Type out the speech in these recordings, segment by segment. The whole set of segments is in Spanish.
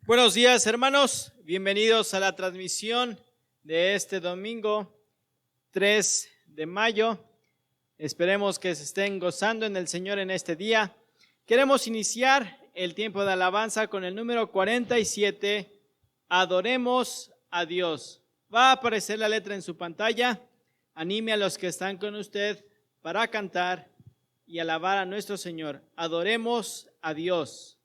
Buenos días, hermanos. Bienvenidos a la transmisión de este domingo 3 de mayo. Esperemos que se estén gozando en el Señor en este día. Queremos iniciar el tiempo de alabanza con el número 47, Adoremos a Dios. Va a aparecer la letra en su pantalla. Anime a los que están con usted para cantar y alabar a nuestro Señor. Adoremos a Dios.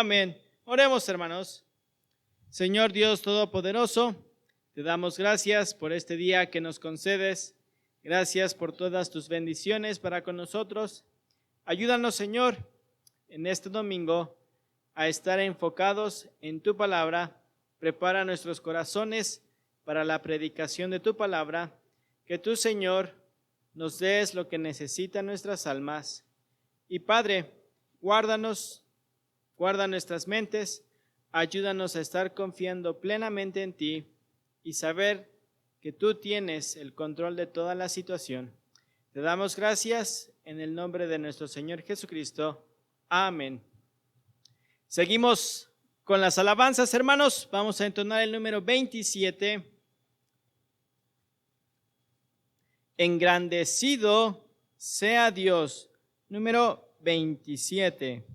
Amén. Oremos, hermanos. Señor Dios Todopoderoso, te damos gracias por este día que nos concedes. Gracias por todas tus bendiciones para con nosotros. Ayúdanos, Señor, en este domingo a estar enfocados en tu palabra. Prepara nuestros corazones para la predicación de tu palabra. Que tú, Señor, nos des lo que necesitan nuestras almas. Y Padre, guarda nuestras mentes, ayúdanos a estar confiando plenamente en ti y saber que tú tienes el control de toda la situación. Te damos gracias en el nombre de nuestro Señor Jesucristo. Amén. Seguimos con las alabanzas, hermanos. Vamos a entonar el número 27. Engrandecido sea Dios. Número 27.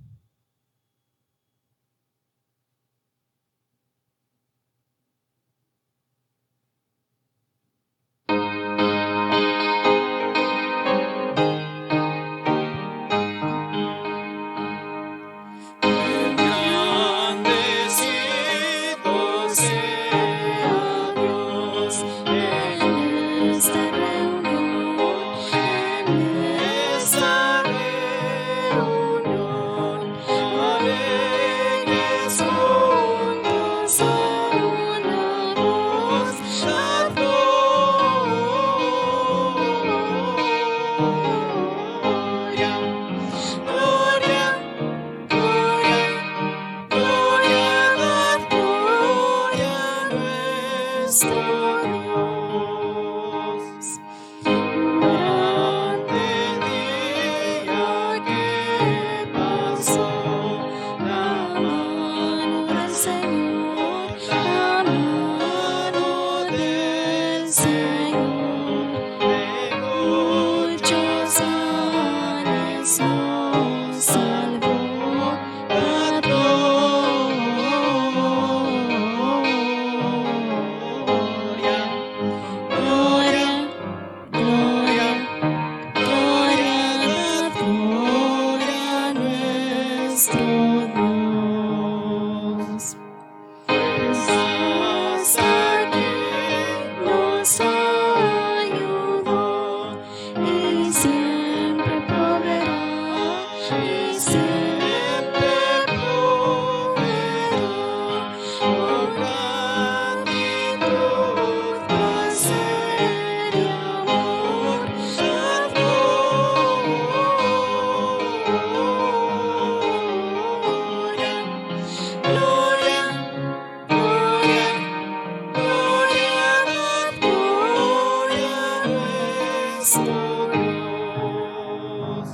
nuestro Dios.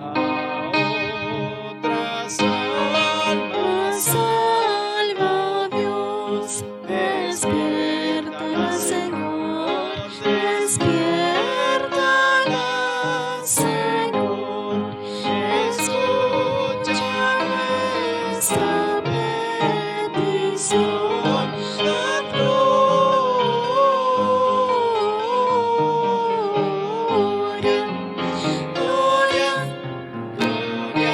A otras almas salva Dios. Despiértala, Señor, despiértala, Señor. Escucha nuestra petición. La gloria, gloria, gloria,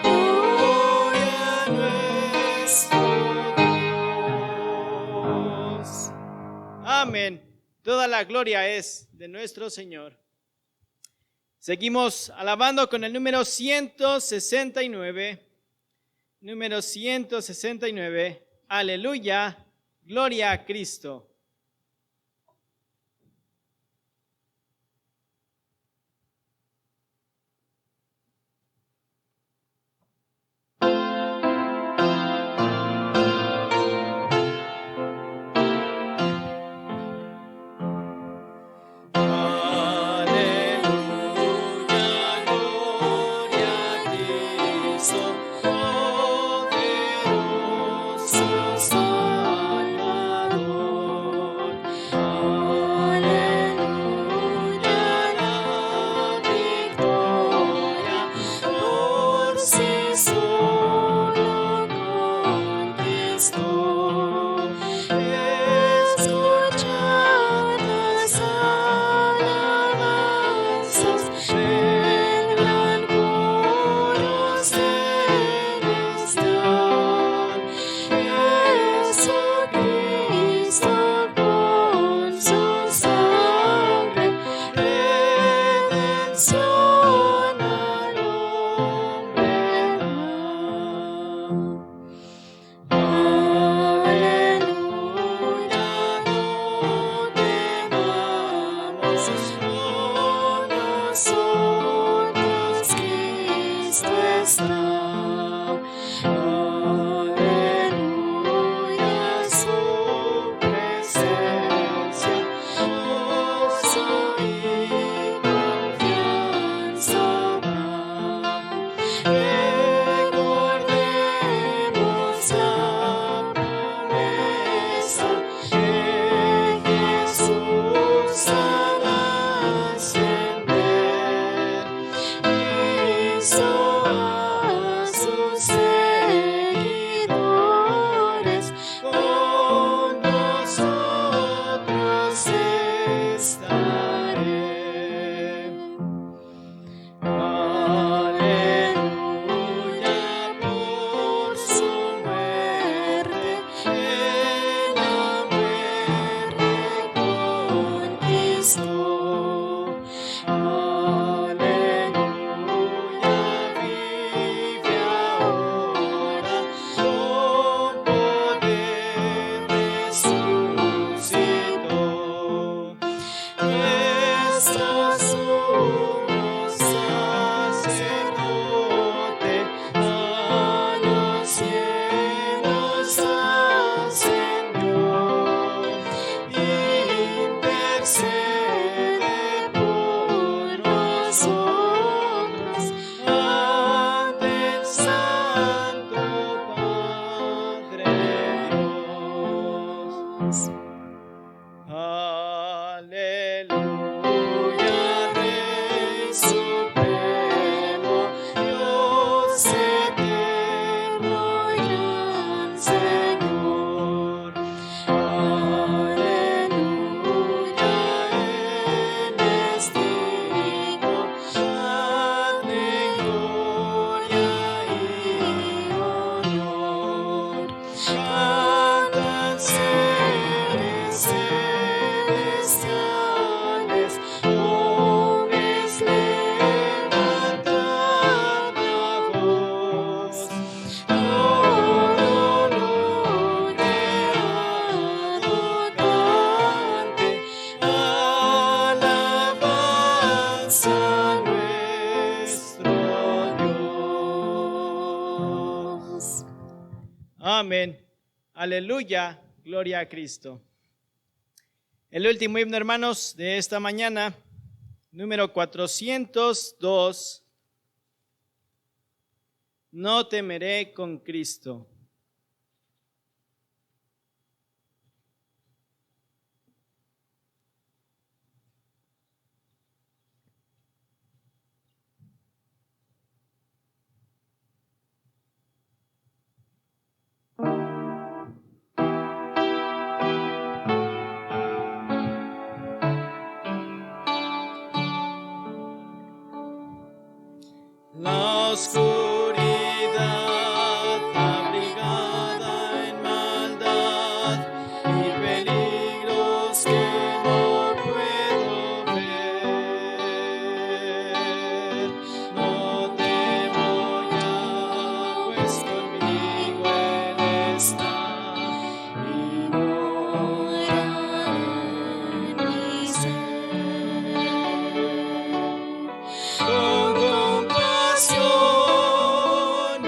gloria a nuestro Dios. Amén. Toda la gloria es de nuestro Señor. Seguimos alabando con el número 169. Número 169. Aleluya. Gloria a Cristo. Aleluya, gloria a Cristo, poderoso Salvador. Aleluya, la victoria por sí solo conquistó. Escuchad las alabanzas del gran coro celestial. Jesucristo con su sangre, redención al hombre da. Aleluya, no temamos, con nosotros Cristo está. Aleluya, su presencia, gozo y confianza da. Recordemos la promesa de Jesús al ascender. Hizo a sus seguidores, con nosotros estaré. Aleluya, por su muerte, Él la muerte conquistó. Aleluya, vive ahora, con poder resucitó. Nuestro sumo sacerdote a los cielos ascendió. Intercede por nosotros ante el Santo Padre Dios. Aleluya, Rey supremo, Dios eterno y gran Señor. Aleluya, Él es digno, dadle gloria y honor. Cantan seres celestiales, hombres levantan la voz. Todo lo creado cante alabanza a nuestro Dios. Amén. Aleluya. Gloria a Cristo. El último himno, hermanos, de esta mañana, número 402. No temeré con Cristo. La oscuridad abrigada en maldad y peligros que no puedo ver. No temo ya, pues conmigo Él está y mora en mi ser. Con compasión y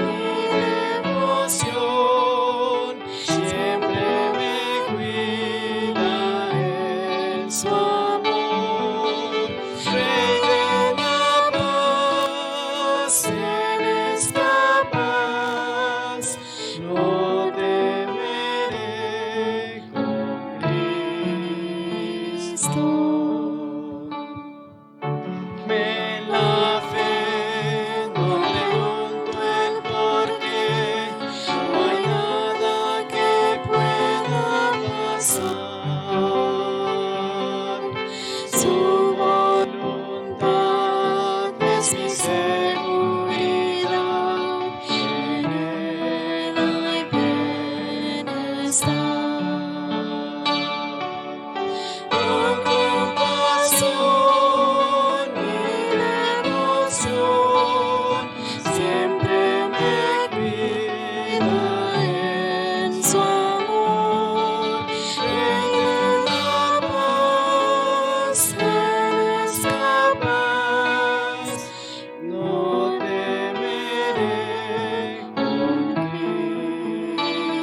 devoción siempre me cuida en su amor. Rey de la paz, eres capaz, no temeré con Cristo. En la fe no pregunto el por qué, no hay nada que pueda pasar. Su voluntad es mi seguridad, en Él hay bienestar. Con compasión y devoción siempre me cuida en su amor. Rey de la paz, eres capaz, no temeré con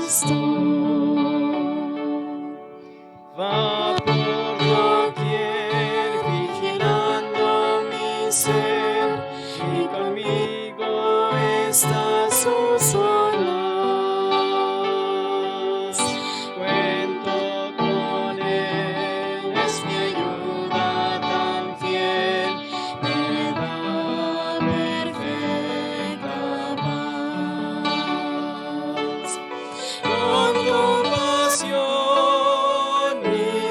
Cristo. Va por doquier vigilando mi ser y conmigo está sus olas. Cuento con Él, es mi ayuda tan fiel, me da perfecta paz. Con compasión y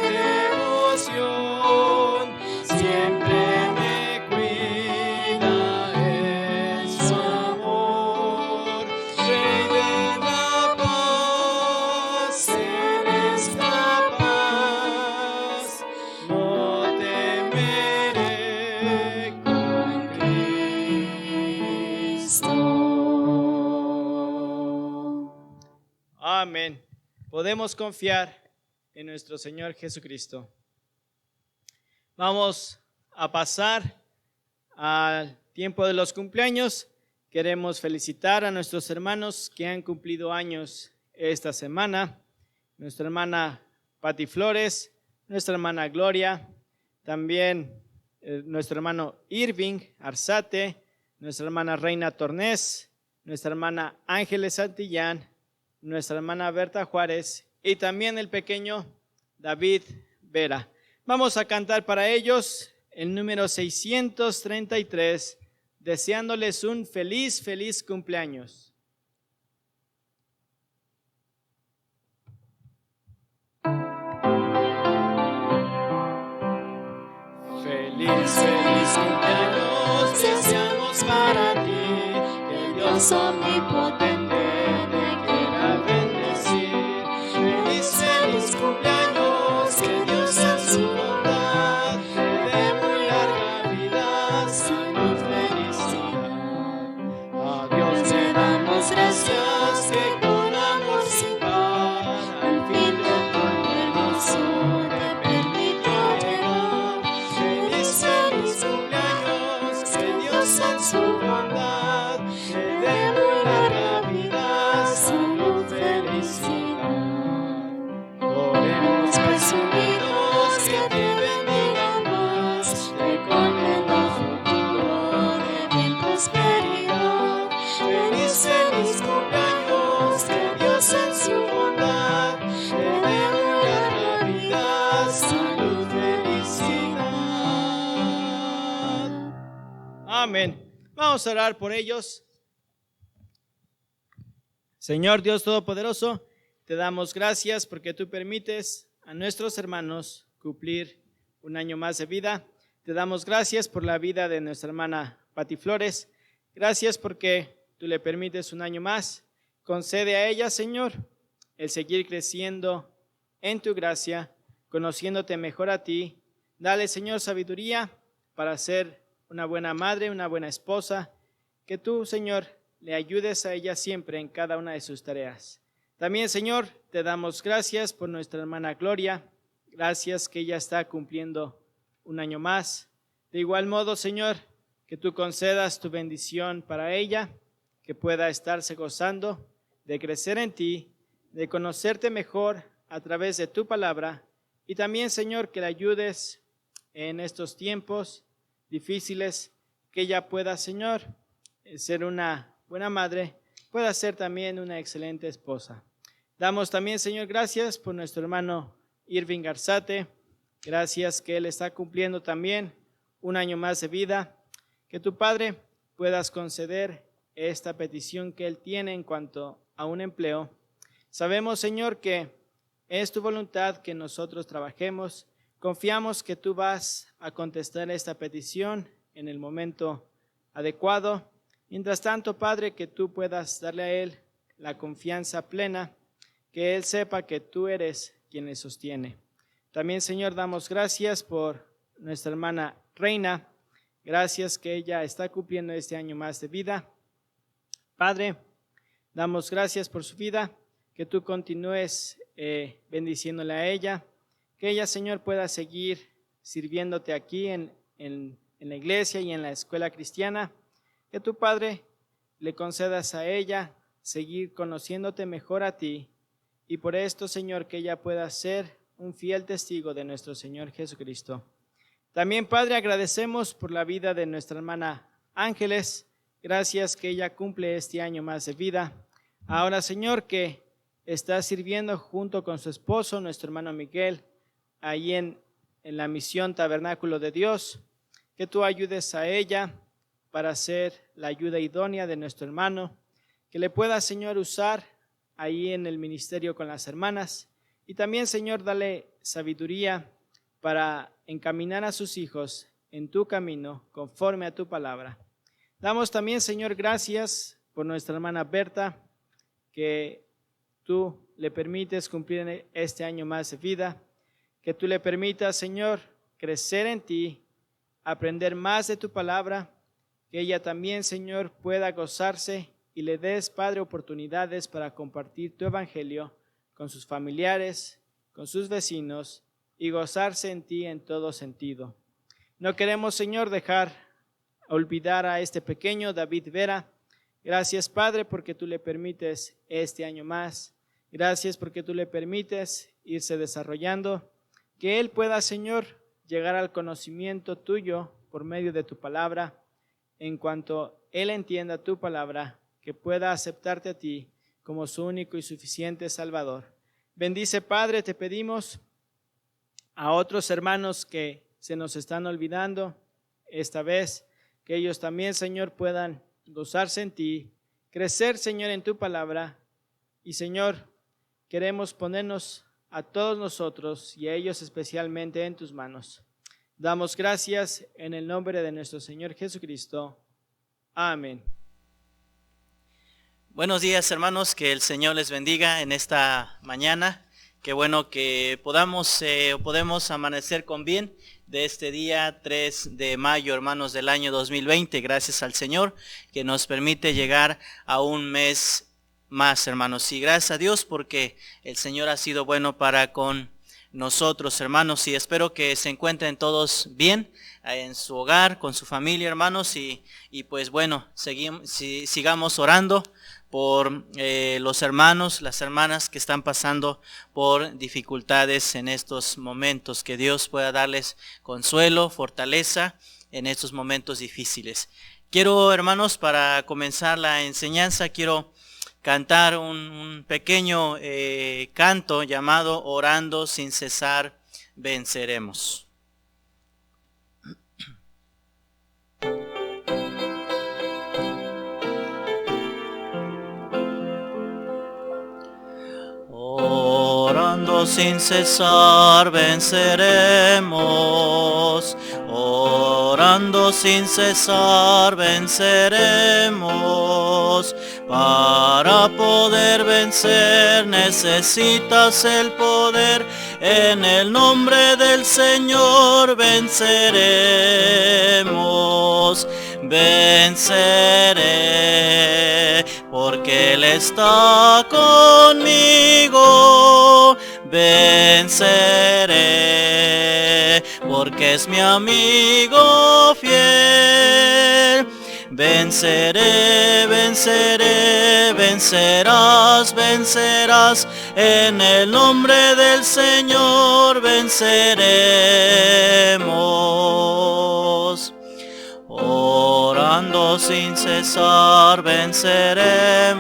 devoción siempre me cuida en su amor. Rey de la paz, eres capaz, no temeré con Cristo. Amén. Podemos confiar en nuestro Señor Jesucristo. Vamos a pasar al tiempo de los cumpleaños. Queremos felicitar a nuestros hermanos que han cumplido años esta semana. Nuestra hermana Pati Flores, nuestra hermana Gloria, también nuestro hermano Irving Arzate, nuestra hermana Reina Tornés, nuestra hermana Ángeles Santillán, nuestra hermana Berta Juárez y también el pequeño David Vera. Vamos a cantar para ellos el número 633, deseándoles un feliz, feliz cumpleaños. Feliz, feliz cumpleaños deseamos para ti, que Dios omnipotente te quiera bendecir. Feliz, feliz cumpleaños, que Dios en su bondad te dé muy larga vida, salud, felicidad. A Dios le damos gracias que con amor sin par al fin lo poderoso te permitió llegar. Feliz, feliz cumpleaños, que Dios en su bondad te dé muy larga Amén. Vamos a orar por ellos. Señor Dios Todopoderoso, te damos gracias porque tú permites a nuestros hermanos cumplir un año más de vida. Te damos gracias por la vida de nuestra hermana Pati Flores. Gracias porque tú le permites un año más. Concede a ella, Señor, el seguir creciendo en tu gracia, conociéndote mejor a ti. Dale, Señor, sabiduría para ser una buena madre, una buena esposa. Que tú, Señor, le ayudes a ella siempre en cada una de sus tareas. También, Señor, te damos gracias por nuestra hermana Gloria. Gracias que ella está cumpliendo un año más. De igual modo, Señor, que tú concedas tu bendición para ella, que pueda estarse gozando de crecer en ti, de conocerte mejor a través de tu palabra. Y también, Señor, que le ayudes en estos tiempos difíciles, que ella pueda, Señor, ser una buena madre, pueda ser también una excelente esposa. Damos también, Señor, gracias por nuestro hermano Irving Garzate. Gracias que él está cumpliendo también un año más de vida. Que tu Padre puedas conceder esta petición que él tiene en cuanto a un empleo. Sabemos, Señor, que es tu voluntad que nosotros trabajemos. Confiamos que tú vas a contestar esta petición en el momento adecuado. Mientras tanto, Padre, que tú puedas darle a él la confianza plena, que él sepa que tú eres quien le sostiene. También, Señor, damos gracias por nuestra hermana Reina. Gracias que ella está cumpliendo este año más de vida. Padre, damos gracias por su vida, que tú continúes bendiciéndole a ella, que ella, Señor, pueda seguir sirviéndote aquí en la iglesia y en la escuela cristiana. Que tu Padre le concedas a ella seguir conociéndote mejor a ti, y por esto, Señor, que ella pueda ser un fiel testigo de nuestro Señor Jesucristo. También, Padre, agradecemos por la vida de nuestra hermana Ángeles. Gracias que ella cumple este año más de vida. Ahora, Señor, que está sirviendo junto con su esposo, nuestro hermano Miguel, ahí en la misión Tabernáculo de Dios. Que tú ayudes a ella para ser la ayuda idónea de nuestro hermano. Que le pueda, Señor, usar ahí en el ministerio con las hermanas. Y también, Señor, dale sabiduría para encaminar a sus hijos en tu camino, conforme a tu palabra. Damos también, Señor, gracias por nuestra hermana Berta, que tú le permites cumplir este año más de vida, que tú le permitas, Señor, crecer en ti, aprender más de tu palabra, que ella también, Señor, pueda gozarse y le des, Padre, oportunidades para compartir tu evangelio con sus familiares, con sus vecinos y gozarse en ti en todo sentido. No queremos, Señor, olvidar a este pequeño David Vera. Gracias, Padre, porque tú le permites este año más. Gracias porque tú le permites irse desarrollando, que él pueda, Señor, llegar al conocimiento tuyo por medio de tu palabra. En cuanto él entienda tu palabra, que pueda aceptarte a ti como su único y suficiente Salvador. Bendice, Padre, te pedimos a otros hermanos que se nos están olvidando esta vez, que ellos también, Señor, puedan gozarse en ti, crecer, Señor, en tu palabra. Y, Señor, queremos ponernos a todos nosotros y a ellos especialmente en tus manos. Damos gracias en el nombre de nuestro Señor Jesucristo. Amén. Buenos días, hermanos, que el Señor les bendiga en esta mañana. Qué bueno que podemos amanecer con bien de este día 3 de mayo, hermanos, del año 2020. Gracias al Señor que nos permite llegar a un mes más, hermanos. Y gracias a Dios porque el Señor ha sido bueno para con nosotros, hermanos. Y espero que se encuentren todos bien en su hogar, con su familia, hermanos. Y pues bueno, sigamos orando por los hermanos, las hermanas que están pasando por dificultades en estos momentos. Que Dios pueda darles consuelo, fortaleza en estos momentos difíciles. Quiero, hermanos, para comenzar la enseñanza, quiero cantar un pequeño canto llamado Orando sin cesar venceremos. Orando sin cesar venceremos, orando sin cesar venceremos. Para poder vencer necesitas el poder, en el nombre del Señor venceremos. Venceré, porque Él está conmigo. Venceré, porque es mi amigo fiel. Venceré, venceré, vencerás, vencerás. En el nombre del Señor venceremos. Orando sin cesar venceremos,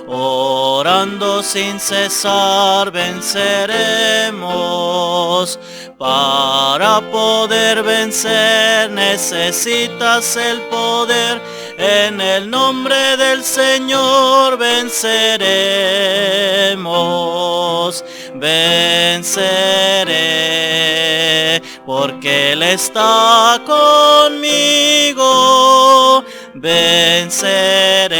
orando sin cesar venceremos. Para poder vencer necesitas el poder, en el nombre del Señor venceremos. Venceré, porque Él está conmigo. Venceré,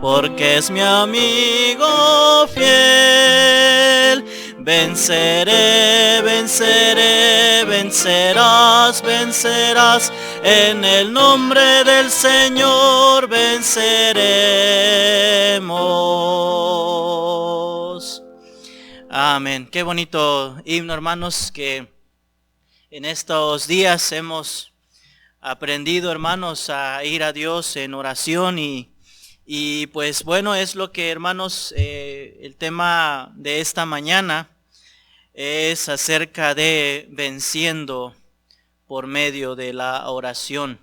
porque es mi amigo fiel. Venceré, venceré, vencerás, vencerás. En el nombre del Señor venceremos. Amén. Qué bonito himno, hermanos, que en estos días hemos aprendido, hermanos, a ir a Dios en oración y pues bueno, es lo que, hermanos, el tema de esta mañana es acerca de venciendo por medio de la oración,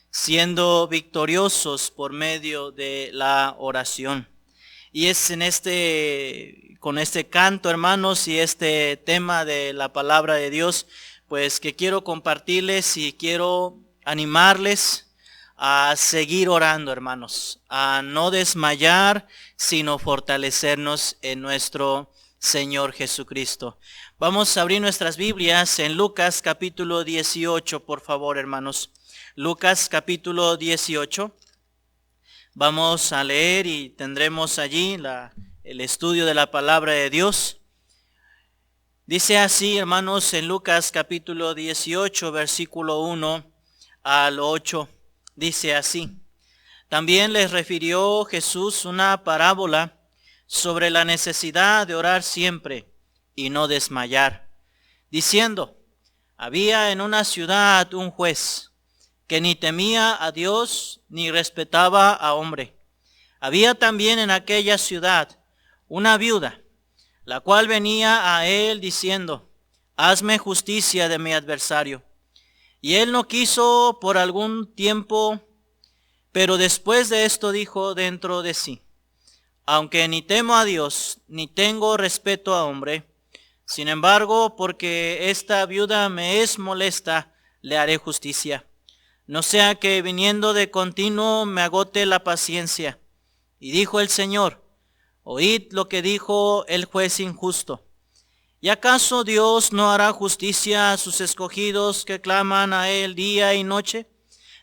siendo victoriosos por medio de la oración. Y es con este canto, hermanos, y este tema de la palabra de Dios, pues que quiero compartirles y quiero animarles a seguir orando, hermanos, a no desmayar, sino fortalecernos en nuestro Señor Jesucristo. Vamos a abrir nuestras Biblias en Lucas capítulo 18, por favor, hermanos. Lucas capítulo 18. Vamos a leer y tendremos allí el estudio de la palabra de Dios. Dice así, hermanos, en Lucas capítulo 18, versículo 1 al 8, dice así: También les refirió Jesús una parábola sobre la necesidad de orar siempre y no desmayar, diciendo: había en una ciudad un juez que ni temía a Dios ni respetaba a hombre. Había también en aquella ciudad una viuda, la cual venía a él diciendo: hazme justicia de mi adversario. Y él no quiso por algún tiempo, pero después de esto dijo dentro de sí: aunque ni temo a Dios, ni tengo respeto a hombre, sin embargo, porque esta viuda me es molesta, le haré justicia. No sea que viniendo de continuo me agote la paciencia. Y dijo el Señor: oíd lo que dijo el juez injusto. ¿Y acaso Dios no hará justicia a sus escogidos que claman a él día y noche?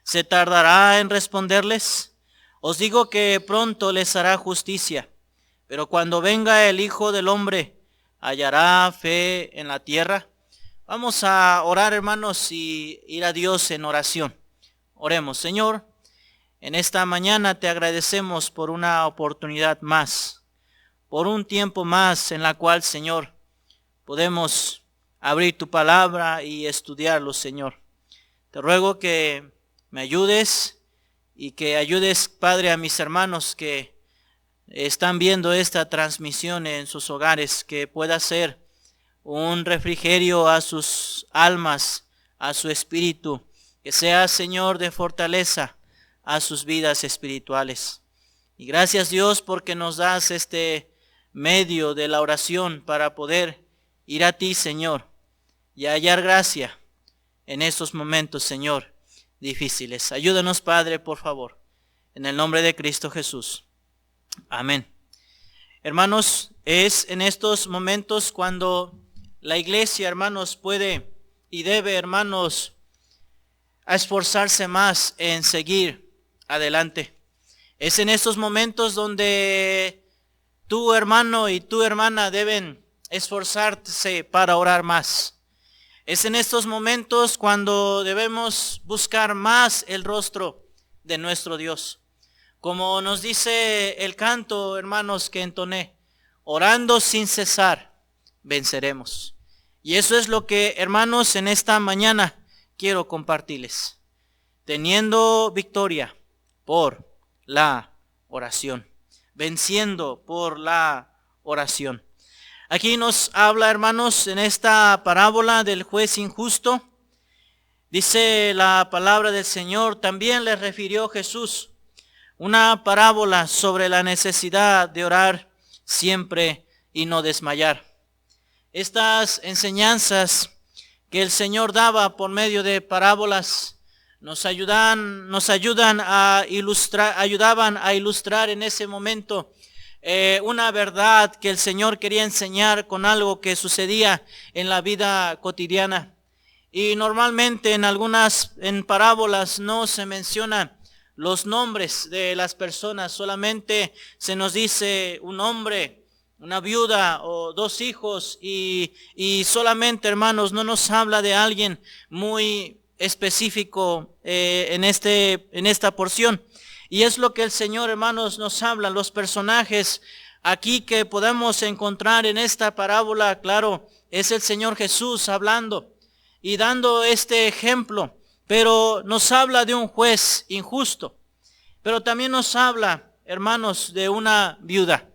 ¿Se tardará en responderles? Os digo que pronto les hará justicia. Pero cuando venga el Hijo del Hombre, ¿hallará fe en la tierra? Vamos a orar, hermanos, y ir a Dios en oración. Oremos. Señor, en esta mañana te agradecemos por una oportunidad más, por un tiempo más en la cual, Señor, podemos abrir tu palabra y estudiarlo, Señor. Te ruego que me ayudes y que ayudes, Padre, a mis hermanos que están viendo esta transmisión en sus hogares, que pueda ser un refrigerio a sus almas, a su espíritu, que sea, Señor, de fortaleza a sus vidas espirituales. Y gracias, Dios, porque nos das este medio de la oración para poder ir a ti, Señor, y hallar gracia en estos momentos, Señor, difíciles. Ayúdanos, Padre, por favor, en el nombre de Cristo Jesús. Amén. Hermanos, es en estos momentos cuando la iglesia, hermanos, puede y debe, hermanos, a esforzarse más en seguir adelante. Es en estos momentos donde tu hermano y tu hermana deben esforzarse para orar más. Es en estos momentos cuando debemos buscar más el rostro de nuestro Dios. Como nos dice el canto, hermanos, que entoné, orando sin cesar, venceremos. Y eso es lo que, hermanos, en esta mañana quiero compartirles. Teniendo victoria por la oración. Venciendo por la oración. Aquí nos habla, hermanos, en esta parábola del juez injusto. Dice la palabra del Señor, también le refirió Jesús una parábola sobre la necesidad de orar siempre y no desmayar. Estas enseñanzas que el Señor daba por medio de parábolas ayudaban a ilustrar en ese momento una verdad que el Señor quería enseñar con algo que sucedía en la vida cotidiana. Y normalmente en parábolas no se mencionan los nombres de las personas, solamente se nos dice un hombre, una viuda o dos hijos y solamente, hermanos, no nos habla de alguien muy específico en esta porción. Y es lo que el Señor, hermanos, nos habla. Los personajes aquí que podemos encontrar en esta parábola, claro, es el Señor Jesús hablando y dando este ejemplo. Pero nos habla de un juez injusto. Pero también nos habla, hermanos, de una viuda.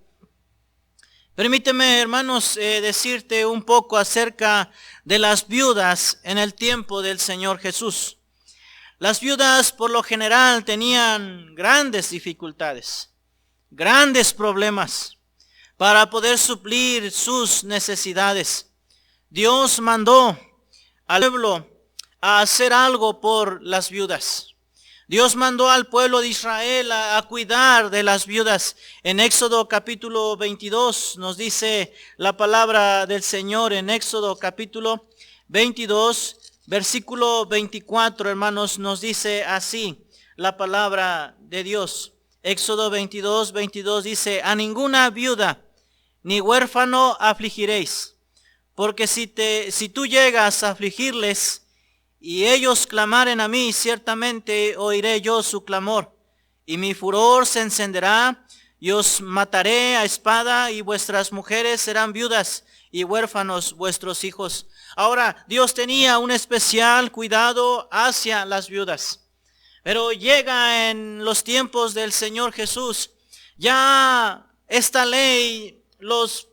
Permíteme, hermanos, decirte un poco acerca de las viudas en el tiempo del Señor Jesús. Las viudas por lo general tenían grandes dificultades, grandes problemas para poder suplir sus necesidades. Dios mandó al pueblo a hacer algo por las viudas. Dios mandó al pueblo de Israel a cuidar de las viudas. En Éxodo capítulo 22 nos dice la palabra del Señor. En Éxodo capítulo 22, versículo 24, hermanos, nos dice así la palabra de Dios. Éxodo 22, 22 dice, a ninguna viuda ni huérfano afligiréis, porque si tú llegas a afligirles, y ellos clamaren a mí, ciertamente oiré yo su clamor, y mi furor se encenderá, y os mataré a espada, y vuestras mujeres serán viudas, y huérfanos vuestros hijos. Ahora, Dios tenía un especial cuidado hacia las viudas. Pero llega en los tiempos del Señor Jesús, ya esta ley,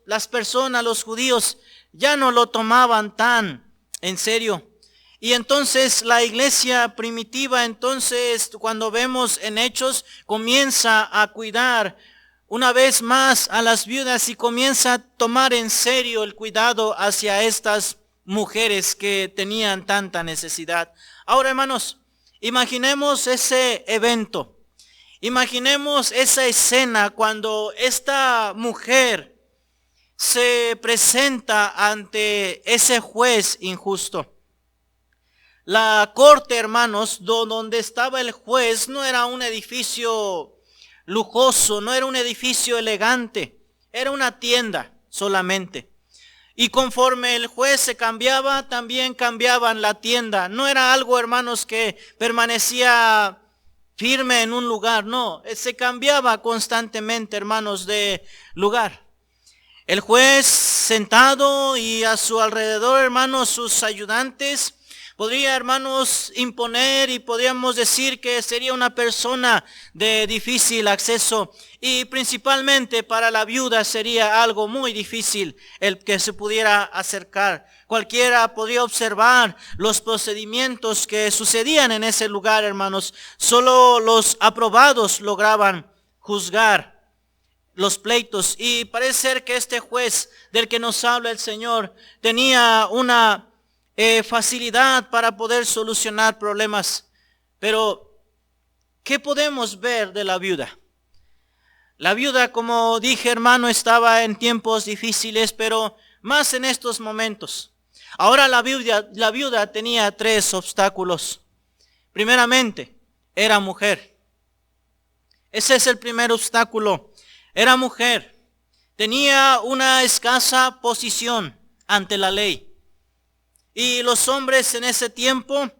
las personas, los judíos, ya no lo tomaban tan en serio. Y entonces la iglesia primitiva, cuando vemos en Hechos, comienza a cuidar una vez más a las viudas y comienza a tomar en serio el cuidado hacia estas mujeres que tenían tanta necesidad. Ahora, hermanos, imaginemos ese evento. Imaginemos esa escena cuando esta mujer se presenta ante ese juez injusto. La corte, hermanos, donde estaba el juez, no era un edificio lujoso, no era un edificio elegante, era una tienda solamente. Y conforme el juez se cambiaba, también cambiaban la tienda. No era algo, hermanos, que permanecía firme en un lugar, no, se cambiaba constantemente, hermanos, de lugar. El juez sentado y a su alrededor, hermanos, sus ayudantes, podría, hermanos, imponer y podríamos decir que sería una persona de difícil acceso. Y principalmente para la viuda sería algo muy difícil el que se pudiera acercar. Cualquiera podría observar los procedimientos que sucedían en ese lugar, hermanos. Solo los aprobados lograban juzgar los pleitos. Y parece ser que este juez del que nos habla el Señor tenía una facilidad para poder solucionar problemas. Pero, ¿qué podemos ver de la viuda? La viuda, como dije, hermano, estaba en tiempos difíciles, pero más en estos momentos. Ahora la viuda tenía 3 obstáculos. Primeramente, era mujer. Ese es el primer obstáculo. Era mujer. Tenía una escasa posición ante la ley. Y los hombres en ese tiempo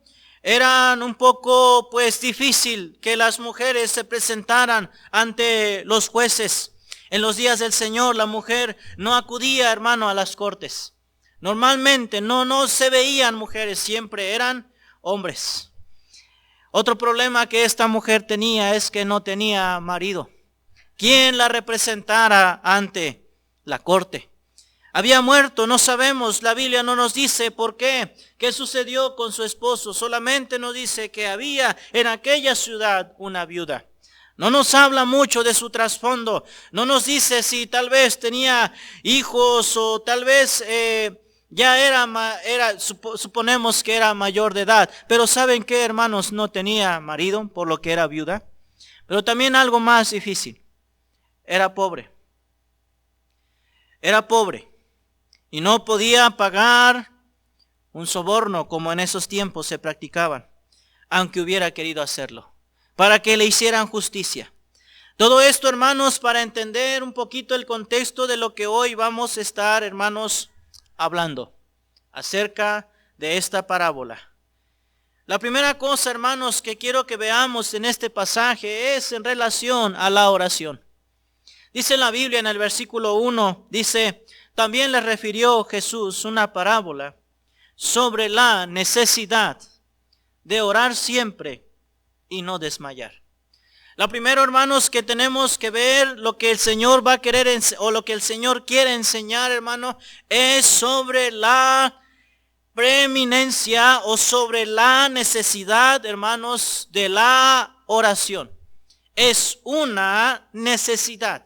eran un poco difícil que las mujeres se presentaran ante los jueces. En los días del Señor la mujer no acudía, hermano, a las cortes. Normalmente no se veían mujeres, siempre eran hombres. Otro problema que esta mujer tenía es que no tenía marido. ¿Quién la representara ante la corte? Había muerto, no sabemos, la Biblia no nos dice por qué, qué sucedió con su esposo, solamente nos dice que había en aquella ciudad una viuda. No nos habla mucho de su trasfondo, no nos dice si tal vez tenía hijos o tal vez suponemos que era mayor de edad. Pero ¿saben qué, hermanos? No tenía marido, por lo que era viuda. Pero también algo más difícil, era pobre. Era pobre y no podía pagar un soborno como en esos tiempos se practicaban, aunque hubiera querido hacerlo, para que le hicieran justicia. Todo esto, hermanos, para entender un poquito el contexto de lo que hoy vamos a estar, hermanos, hablando acerca de esta parábola. La primera cosa, hermanos, que quiero que veamos en este pasaje es en relación a la oración. Dice la Biblia en el versículo 1, dice: también le refirió Jesús una parábola sobre la necesidad de orar siempre y no desmayar. Lo primero, hermanos, que tenemos que ver, lo que el Señor va a querer o lo que el Señor quiere enseñar, hermano, es sobre la preeminencia o sobre la necesidad, hermanos, de la oración. Es una necesidad.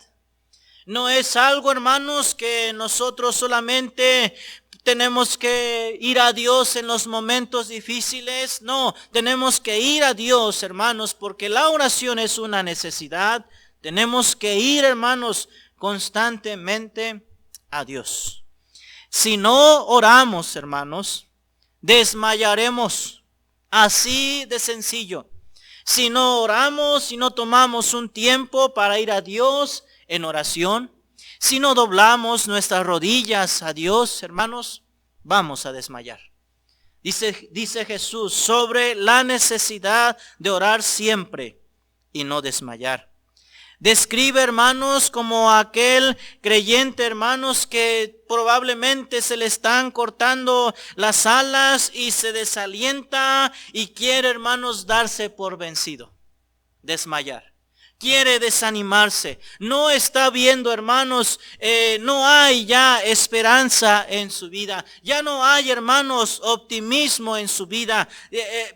No es algo, hermanos, que nosotros solamente tenemos que ir a Dios en los momentos difíciles. No, tenemos que ir a Dios, hermanos, porque la oración es una necesidad. Tenemos que ir, hermanos, constantemente a Dios. Si no oramos, hermanos, desmayaremos. Así de sencillo. Si no oramos, si no tomamos un tiempo para ir a Dios en oración, si no doblamos nuestras rodillas a Dios, hermanos, vamos a desmayar. Dice Jesús sobre la necesidad de orar siempre y no desmayar. Describe, hermanos, como aquel creyente, hermanos, que probablemente se le están cortando las alas y se desalienta y quiere, hermanos, darse por vencido, desmayar. Quiere desanimarse, no está viendo, hermanos, no hay ya esperanza en su vida, ya no hay, hermanos, optimismo en su vida.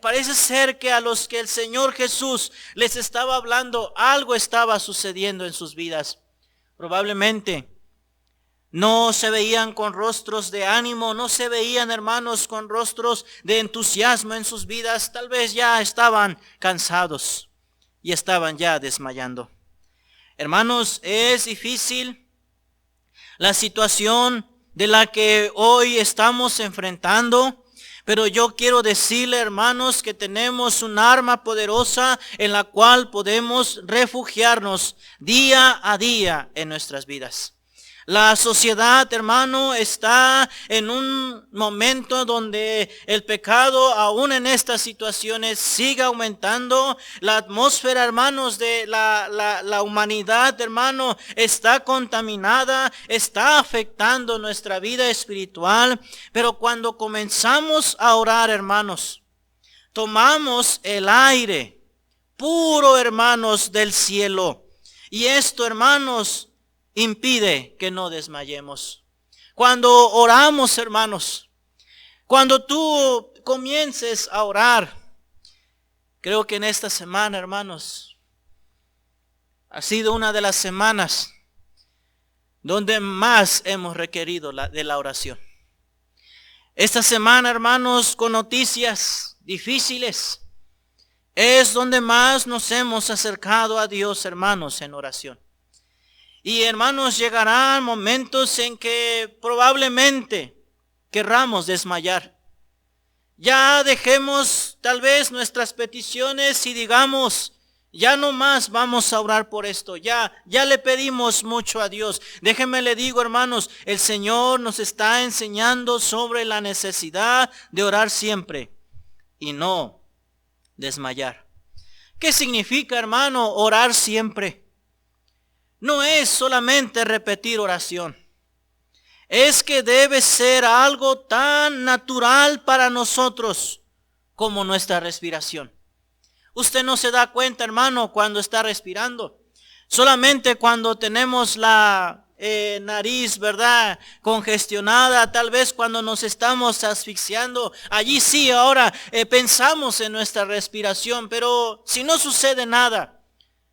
Parece ser que a los que el Señor Jesús les estaba hablando, algo estaba sucediendo en sus vidas. Probablemente no se veían con rostros de ánimo, no se veían, hermanos, con rostros de entusiasmo en sus vidas, tal vez ya estaban cansados y estaban ya desmayando. Hermanos, es difícil la situación de la que hoy estamos enfrentando, pero yo quiero decirle, hermanos, que tenemos un arma poderosa en la cual podemos refugiarnos día a día en nuestras vidas. La sociedad, hermano, está en un momento donde el pecado, aún en estas situaciones, sigue aumentando. La atmósfera, hermanos, de la humanidad, hermano, está contaminada, está afectando nuestra vida espiritual. Pero cuando comenzamos a orar, hermanos, tomamos el aire puro, hermanos, del cielo. Y esto, hermanos, impide que no desmayemos. Cuando oramos, hermanos, cuando tú comiences a orar, creo que en esta semana, hermanos, ha sido una de las semanas donde más hemos requerido de la oración. Esta semana, hermanos, con noticias difíciles, es donde más nos hemos acercado a Dios, hermanos, en oración. Y hermanos, llegarán momentos en que probablemente querramos desmayar. Ya dejemos tal vez nuestras peticiones y digamos, ya no más vamos a orar por esto. Ya le pedimos mucho a Dios. Déjenme le digo, hermanos, el Señor nos está enseñando sobre la necesidad de orar siempre y no desmayar. ¿Qué significa, hermano, orar siempre? No es solamente repetir oración. Es que debe ser algo tan natural para nosotros como nuestra respiración. Usted no se da cuenta, hermano, cuando está respirando. Solamente cuando tenemos la nariz, ¿verdad?, congestionada, tal vez cuando nos estamos asfixiando. Allí sí, ahora pensamos en nuestra respiración, pero si no sucede nada,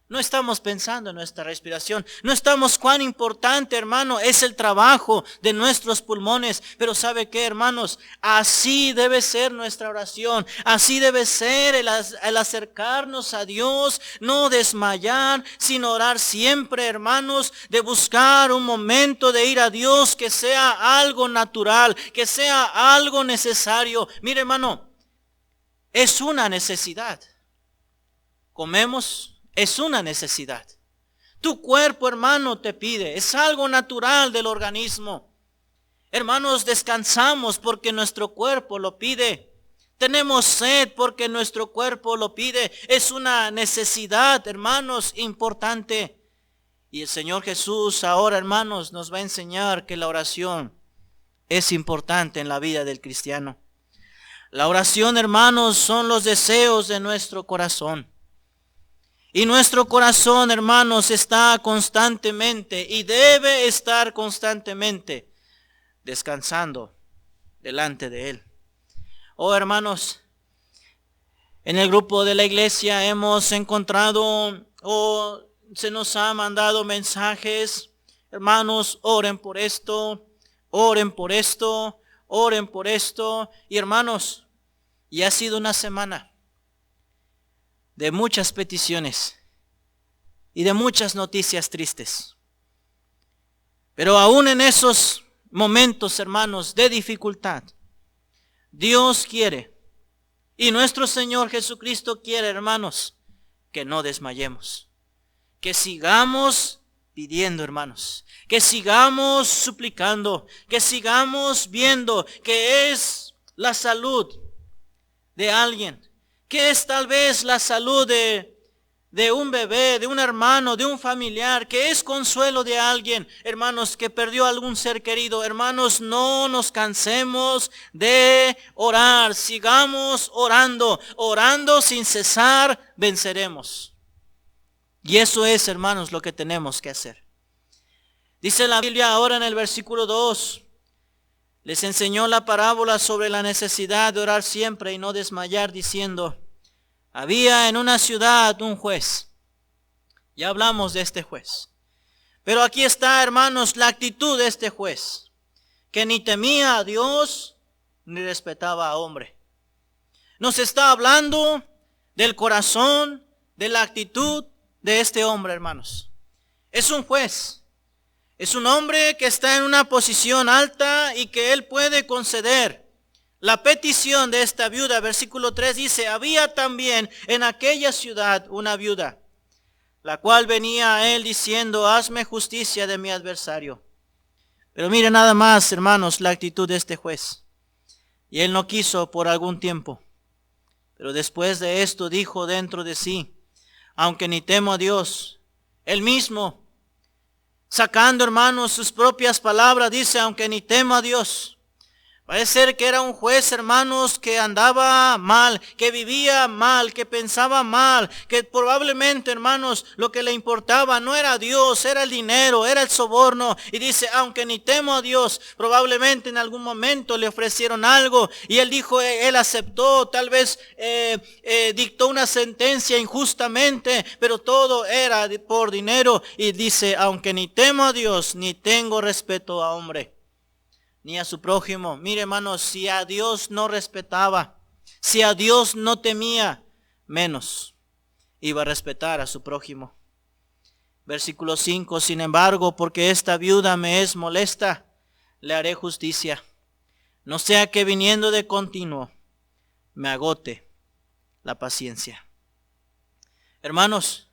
no estamos pensando en nuestra respiración. No estamos cuán importante, hermano, es el trabajo de nuestros pulmones. Pero ¿sabe qué, hermanos? Así debe ser nuestra oración. Así debe ser el acercarnos a Dios. No desmayar, sino orar siempre, hermanos. De buscar un momento de ir a Dios que sea algo natural, que sea algo necesario. Mire, hermano, es una necesidad. Comemos. Es una necesidad. Tu cuerpo, hermano, te pide. Es algo natural del organismo. Hermanos, descansamos porque nuestro cuerpo lo pide. Tenemos sed porque nuestro cuerpo lo pide. Es una necesidad, hermanos, importante. Y el Señor Jesús ahora, hermanos, nos va a enseñar que la oración es importante en la vida del cristiano. La oración, hermanos, son los deseos de nuestro corazón. Y nuestro corazón, hermanos, está constantemente y debe estar constantemente descansando delante de Él. Oh, hermanos, en el grupo de la iglesia hemos encontrado se nos ha mandado mensajes. Hermanos, oren por esto, oren por esto, oren por esto. Y hermanos, y ha sido una semana de muchas peticiones y de muchas noticias tristes. Pero aún en esos momentos, hermanos, de dificultad, Dios quiere y nuestro Señor Jesucristo quiere, hermanos, que no desmayemos, que sigamos pidiendo, hermanos, que sigamos suplicando, que sigamos viendo que es la salud de alguien, que es tal vez la salud de un bebé, de un hermano, de un familiar, que es consuelo de alguien, hermanos, que perdió algún ser querido. Hermanos, no nos cansemos de orar, sigamos orando, orando sin cesar, venceremos. Y eso es, hermanos, lo que tenemos que hacer. Dice la Biblia ahora en el versículo 2, les enseñó la parábola sobre la necesidad de orar siempre y no desmayar, diciendo: había en una ciudad un juez. Ya hablamos de este juez. Pero aquí está, hermanos, la actitud de este juez, que ni temía a Dios ni respetaba a hombre. Nos está hablando del corazón, de la actitud de este hombre, hermanos. Es un juez. Es un hombre que está en una posición alta y que él puede conceder la petición de esta viuda. Versículo 3 dice: había también en aquella ciudad una viuda, la cual venía a él diciendo: hazme justicia de mi adversario. Pero mire nada más, hermanos, la actitud de este juez. Y él no quiso por algún tiempo. Pero después de esto dijo dentro de sí: aunque ni temo a Dios, él mismo, sacando, hermanos, sus propias palabras, dice: aunque ni temo a Dios. Parece ser que era un juez, hermanos, que andaba mal, que vivía mal, que pensaba mal, que probablemente, hermanos, lo que le importaba no era Dios, era el dinero, era el soborno. Y dice: aunque ni temo a Dios. Probablemente en algún momento le ofrecieron algo y él dijo, él aceptó, tal vez dictó una sentencia injustamente, pero todo era por dinero. Y dice: aunque ni temo a Dios, ni tengo respeto a hombre, ni a su prójimo. Mire, hermanos, si a Dios no respetaba, si a Dios no temía, menos iba a respetar a su prójimo. Versículo 5, sin embargo, porque esta viuda me es molesta, le haré justicia. No sea que viniendo de continuo me agote la paciencia. Hermanos,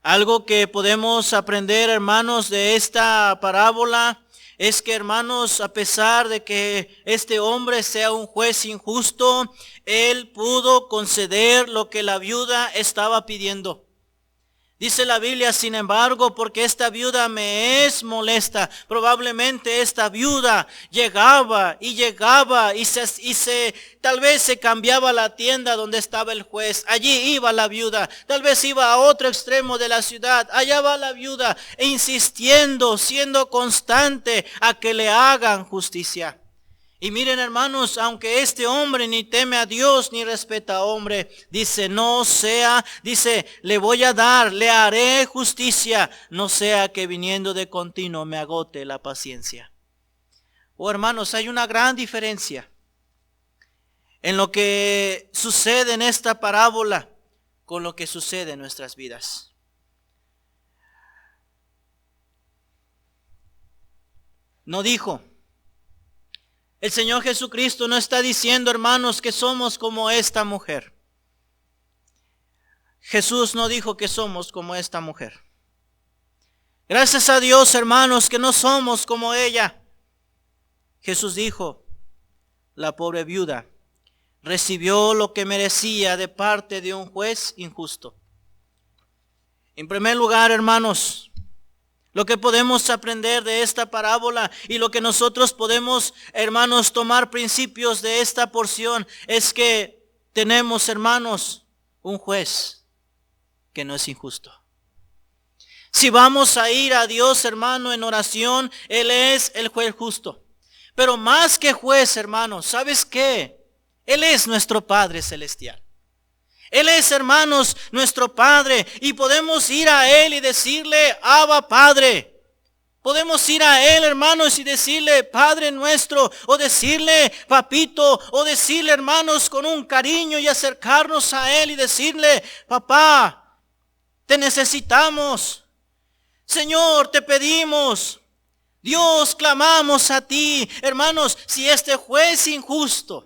algo que podemos aprender, hermanos, de esta parábola es que, hermanos, a pesar de que este hombre sea un juez injusto, él pudo conceder lo que la viuda estaba pidiendo. Dice la Biblia, sin embargo, porque esta viuda me es molesta. Probablemente esta viuda llegaba y tal vez se cambiaba la tienda donde estaba el juez. Allí iba la viuda. Tal vez iba a otro extremo de la ciudad. Allá va la viuda, e insistiendo, siendo constante a que le hagan justicia. Y miren, hermanos, aunque este hombre ni teme a Dios ni respeta a hombre, dice, le voy a dar, le haré justicia, no sea que viniendo de continuo me agote la paciencia. Oh, hermanos, hay una gran diferencia en lo que sucede en esta parábola con lo que sucede en nuestras vidas. No dijo. El Señor Jesucristo no está diciendo, hermanos, que somos como esta mujer. Jesús no dijo que somos como esta mujer. Gracias a Dios, hermanos, que no somos como ella. Jesús dijo, la pobre viuda recibió lo que merecía de parte de un juez injusto. En primer lugar, hermanos, lo que podemos aprender de esta parábola y lo que nosotros podemos, hermanos, tomar principios de esta porción es que tenemos, hermanos, un juez que no es injusto. Si vamos a ir a Dios, hermano, en oración, Él es el juez justo. Pero más que juez, hermanos, ¿sabes qué? Él es nuestro Padre Celestial. Él es, hermanos, nuestro Padre, y podemos ir a Él y decirle, Abba, Padre. Podemos ir a Él, hermanos, y decirle, Padre nuestro, o decirle, Papito, o decirle, hermanos, con un cariño y acercarnos a Él y decirle, Papá, te necesitamos. Señor, te pedimos. Dios, clamamos a ti. Hermanos, si este juez injusto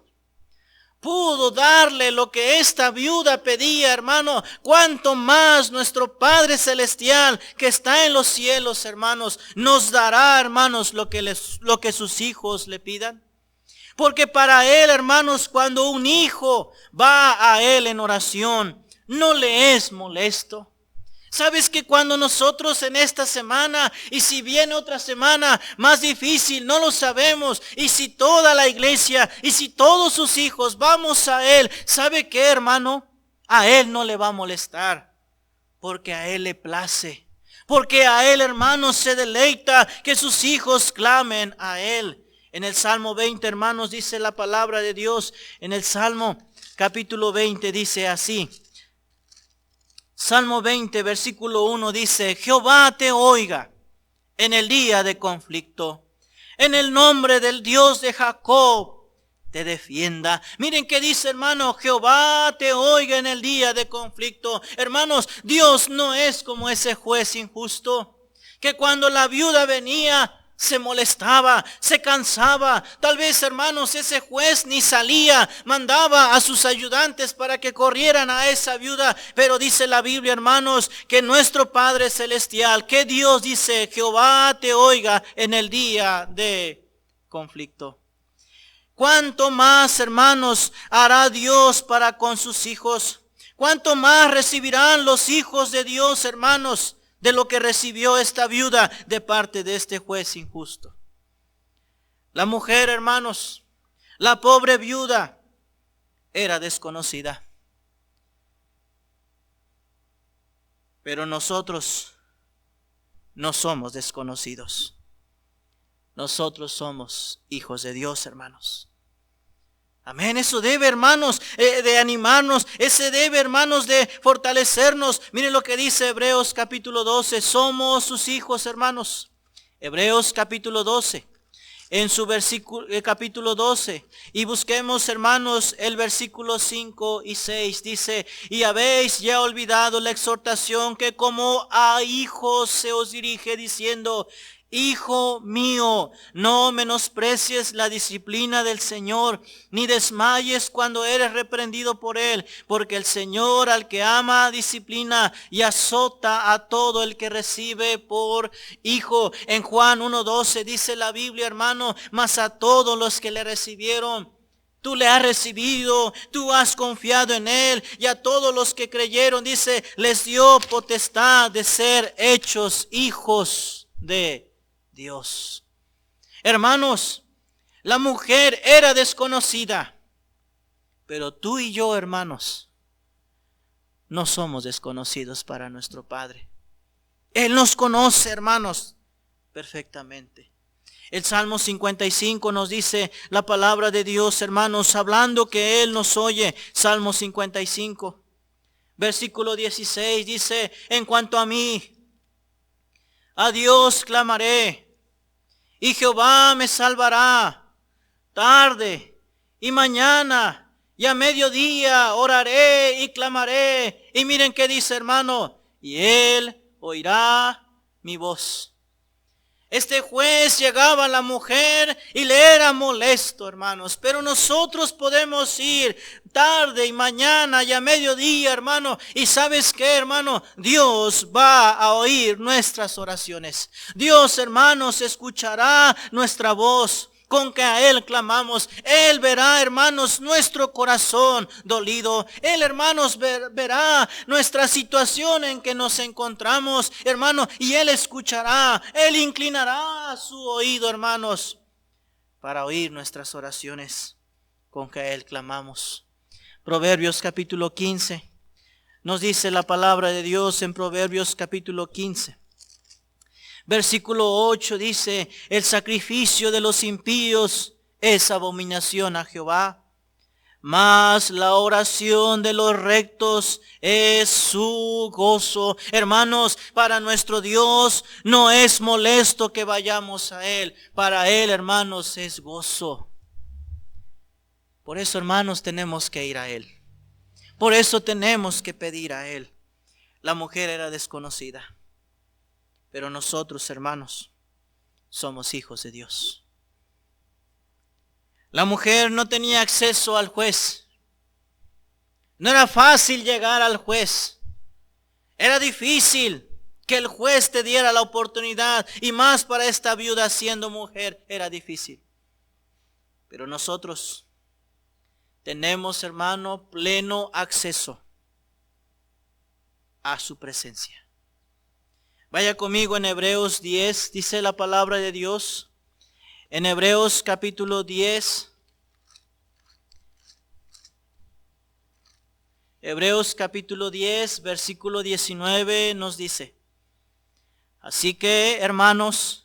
pudo darle lo que esta viuda pedía, hermano, cuánto más nuestro Padre Celestial que está en los cielos, hermanos, nos dará, hermanos, lo que sus hijos le pidan. Porque para Él, hermanos, cuando un hijo va a Él en oración, no le es molesto. Sabes que cuando nosotros en esta semana, y si viene otra semana más difícil, no lo sabemos, y si toda la iglesia, y si todos sus hijos vamos a Él, ¿sabe qué, hermano? A Él no le va a molestar, porque a Él le place, porque a Él, hermanos, se deleita que sus hijos clamen a Él. En el Salmo 20, hermanos, dice la palabra de Dios, en el Salmo capítulo 20 dice así. Salmo 20, versículo 1 dice, Jehová te oiga en el día de conflicto. En el nombre del Dios de Jacob te defienda. Miren qué dice, hermano, Jehová te oiga en el día de conflicto. Hermanos, Dios no es como ese juez injusto, que cuando la viuda venía, se molestaba, se cansaba. Tal vez, hermanos, ese juez ni salía, mandaba a sus ayudantes para que corrieran a esa viuda. Pero dice la Biblia, hermanos, que nuestro Padre Celestial, que Dios dice, Jehová te oiga en el día de conflicto. ¿Cuánto más, hermanos, hará Dios para con sus hijos? ¿Cuánto más recibirán los hijos de Dios, hermanos, de lo que recibió esta viuda de parte de este juez injusto? La mujer, hermanos, la pobre viuda, era desconocida. Pero nosotros no somos desconocidos. Nosotros somos hijos de Dios, hermanos. Amén. Eso debe, hermanos, de animarnos. Ese debe, hermanos, de fortalecernos. Miren lo que dice Hebreos capítulo 12. Somos sus hijos, hermanos. Hebreos capítulo 12. en su capítulo 12. Y busquemos, hermanos, el versículo 5 y 6. Dice: y habéis ya olvidado la exhortación que como a hijos se os dirige, diciendo: Hijo mío, no menosprecies la disciplina del Señor, ni desmayes cuando eres reprendido por Él, porque el Señor al que ama disciplina y azota a todo el que recibe por hijo. En Juan 1:12 dice la Biblia, hermano: mas a todos los que le recibieron, tú le has recibido, tú has confiado en Él, y a todos los que creyeron, dice, les dio potestad de ser hechos hijos de Dios. Hermanos, la mujer era desconocida, pero tú y yo, hermanos, no somos desconocidos para nuestro Padre. Él nos conoce, hermanos, perfectamente. El Salmo 55 nos dice la palabra de Dios, hermanos, hablando que Él nos oye. Salmo 55, versículo 16 dice: en cuanto a mí, a Dios clamaré, y Jehová me salvará. Tarde y mañana y a mediodía oraré y clamaré. Y miren qué dice, hermano: y Él oirá mi voz. Este juez llegaba a la mujer y le era molesto, hermanos. Pero nosotros podemos ir tarde y mañana y a mediodía, hermano. Y ¿sabes qué, hermano? Dios va a oír nuestras oraciones. Dios, hermanos, escuchará nuestra voz con que a Él clamamos. Él verá, hermanos, nuestro corazón dolido. Él, hermanos, verá nuestra situación en que nos encontramos, hermano, y Él escuchará. Él inclinará su oído, hermanos, para oír nuestras oraciones con que a Él clamamos. Proverbios capítulo 15. Nos dice la palabra de Dios en Proverbios capítulo 15. Versículo 8 dice: el sacrificio de los impíos es abominación a Jehová, mas la oración de los rectos es su gozo. Hermanos, para nuestro Dios no es molesto que vayamos a Él. Para Él, hermanos, es gozo. Por eso, hermanos, tenemos que ir a Él. Por eso tenemos que pedir a Él. La mujer era desconocida, pero nosotros, hermanos, somos hijos de Dios. La mujer no tenía acceso al juez. No era fácil llegar al juez. Era difícil que el juez te diera la oportunidad. Y más para esta viuda siendo mujer, era difícil. Pero nosotros tenemos, hermano, pleno acceso a su presencia. Vaya conmigo en Hebreos 10, dice la palabra de Dios. En Hebreos capítulo 10. Hebreos capítulo 10, versículo 19 nos dice: así que, hermanos,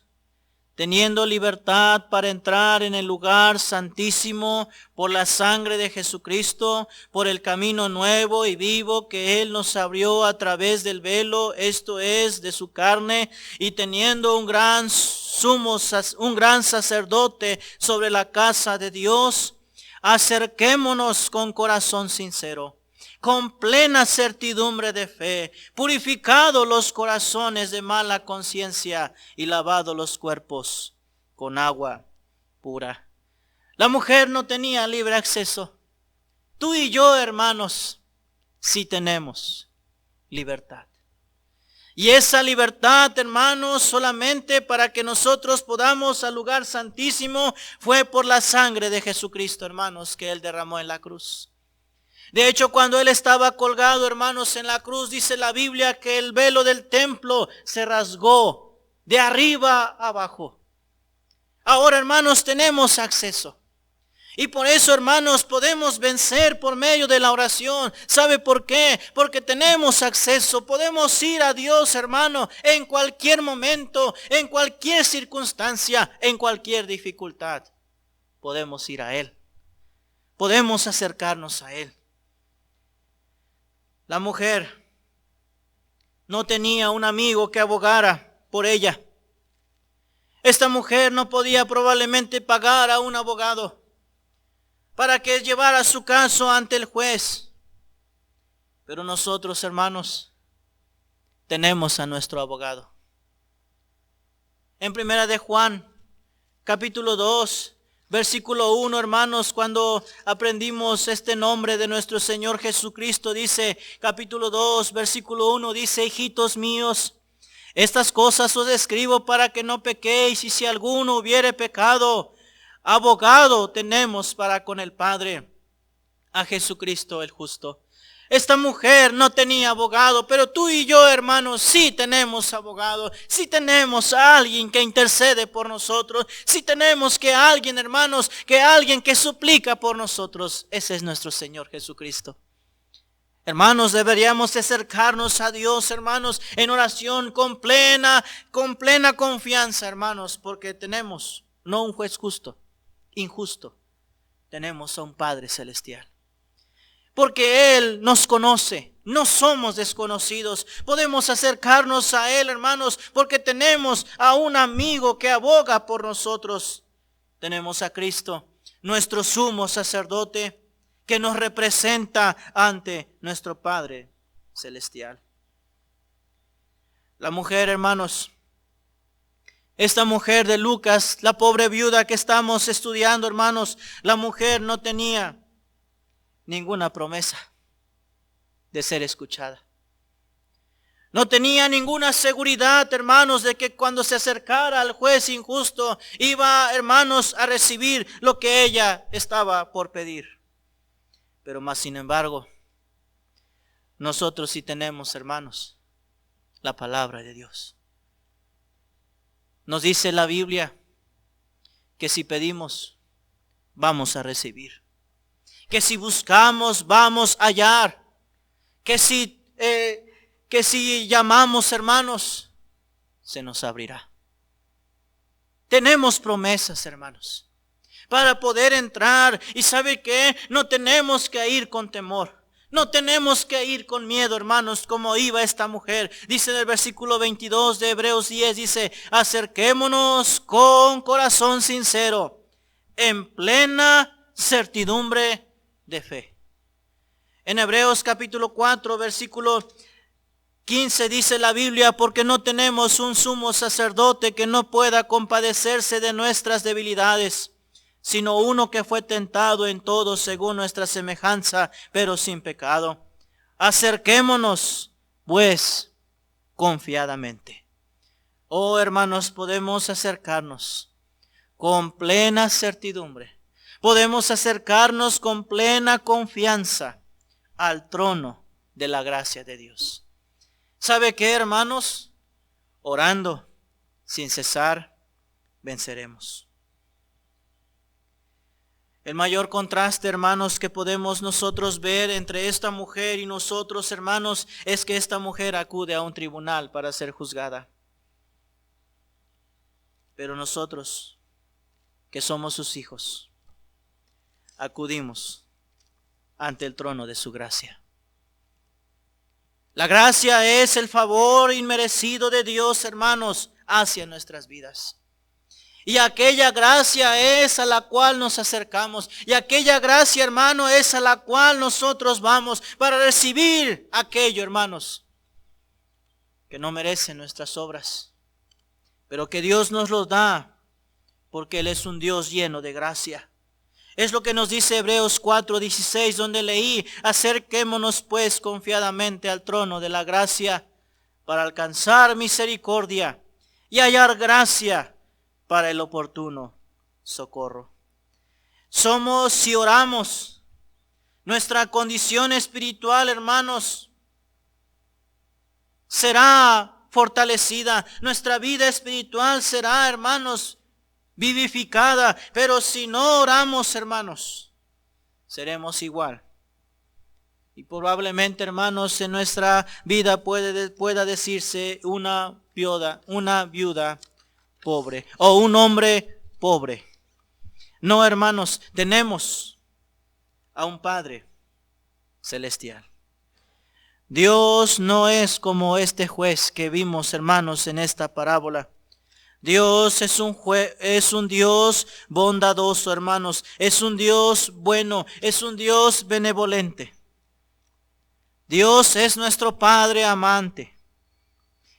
teniendo libertad para entrar en el lugar santísimo por la sangre de Jesucristo, por el camino nuevo y vivo que Él nos abrió a través del velo, esto es, de su carne, y teniendo un gran sacerdote sobre la casa de Dios, acerquémonos con corazón sincero, con plena certidumbre de fe, purificados los corazones de mala conciencia y lavados los cuerpos con agua pura. La mujer no tenía libre acceso. Tú y yo, hermanos, sí tenemos libertad. Y esa libertad, hermanos, solamente para que nosotros podamos al lugar santísimo, fue por la sangre de Jesucristo, hermanos, que Él derramó en la cruz. De hecho, cuando Él estaba colgado, hermanos, en la cruz, dice la Biblia que el velo del templo se rasgó de arriba a abajo. Ahora, hermanos, tenemos acceso. Y por eso, hermanos, podemos vencer por medio de la oración. ¿Sabe por qué? Porque tenemos acceso. Podemos ir a Dios, hermano, en cualquier momento, en cualquier circunstancia, en cualquier dificultad. Podemos ir a Él. Podemos acercarnos a Él. La mujer no tenía un amigo que abogara por ella. Esta mujer no podía probablemente pagar a un abogado para que llevara su caso ante el juez. Pero nosotros, hermanos, tenemos a nuestro abogado. En primera de Juan, capítulo 2, versículo 1, hermanos, cuando aprendimos este nombre de nuestro Señor Jesucristo, dice, capítulo 2, versículo 1, dice, hijitos míos, estas cosas os escribo para que no pequéis, y si alguno hubiere pecado, abogado tenemos para con el Padre, a Jesucristo el justo. Esta mujer no tenía abogado, pero tú y yo, hermanos, sí tenemos abogado. Sí tenemos a alguien que intercede por nosotros. Sí tenemos que alguien, hermanos, que alguien que suplica por nosotros. Ese es nuestro Señor Jesucristo. Hermanos, deberíamos acercarnos a Dios, hermanos, en oración con plena confianza, hermanos, porque tenemos no un juez justo, injusto. Tenemos a un Padre celestial. Porque Él nos conoce, no somos desconocidos. Podemos acercarnos a Él, hermanos, porque tenemos a un amigo que aboga por nosotros. Tenemos a Cristo, nuestro sumo sacerdote, que nos representa ante nuestro Padre celestial. La mujer, hermanos, esta mujer de Lucas, la pobre viuda que estamos estudiando, hermanos, la mujer no tenía ninguna promesa de ser escuchada. No tenía ninguna seguridad, hermanos, de que cuando se acercara al juez injusto, iba, hermanos, a recibir lo que ella estaba por pedir. Pero más sin embargo, nosotros sí tenemos, hermanos, la palabra de Dios. Nos dice la Biblia que si pedimos, vamos a recibir. Que si buscamos, vamos a hallar. Que si llamamos, hermanos, se nos abrirá. Tenemos promesas, hermanos, para poder entrar. Y ¿sabe qué? No tenemos que ir con temor. No tenemos que ir con miedo, hermanos, como iba esta mujer. Dice en el versículo 22 de Hebreos 10, dice, acerquémonos con corazón sincero, en plena certidumbre de fe. En Hebreos capítulo 4, versículo 15 dice la Biblia, porque no tenemos un sumo sacerdote que no pueda compadecerse de nuestras debilidades, sino uno que fue tentado en todo según nuestra semejanza, pero sin pecado. Acerquémonos, pues, confiadamente. Oh, hermanos, podemos acercarnos con plena certidumbre. Podemos acercarnos con plena confianza al trono de la gracia de Dios. ¿Sabe qué, hermanos? Orando sin cesar, venceremos. El mayor contraste, hermanos, que podemos nosotros ver entre esta mujer y nosotros, hermanos, es que esta mujer acude a un tribunal para ser juzgada. Pero nosotros, que somos sus hijos, acudimos ante el trono de su gracia. La gracia es el favor inmerecido de Dios, hermanos, hacia nuestras vidas. Y aquella gracia es a la cual nos acercamos. Y aquella gracia, hermano, es a la cual nosotros vamos para recibir aquello, hermanos, que no merecen nuestras obras, pero que Dios nos lo da porque Él es un Dios lleno de gracia. Es lo que nos dice Hebreos 4:16, donde leí, acerquémonos pues confiadamente al trono de la gracia para alcanzar misericordia y hallar gracia para el oportuno socorro. Somos, si oramos, nuestra condición espiritual, hermanos, será fortalecida. Nuestra vida espiritual será, hermanos, vivificada. Pero si no oramos, hermanos, seremos igual. Y probablemente, hermanos, en nuestra vida pueda decirse una viuda pobre o un hombre pobre. No, hermanos, tenemos a un Padre celestial. Dios no es como este juez que vimos, hermanos, en esta parábola, Dios es un Dios bondadoso, hermanos. Es un Dios bueno, es un Dios benevolente. Dios es nuestro Padre amante,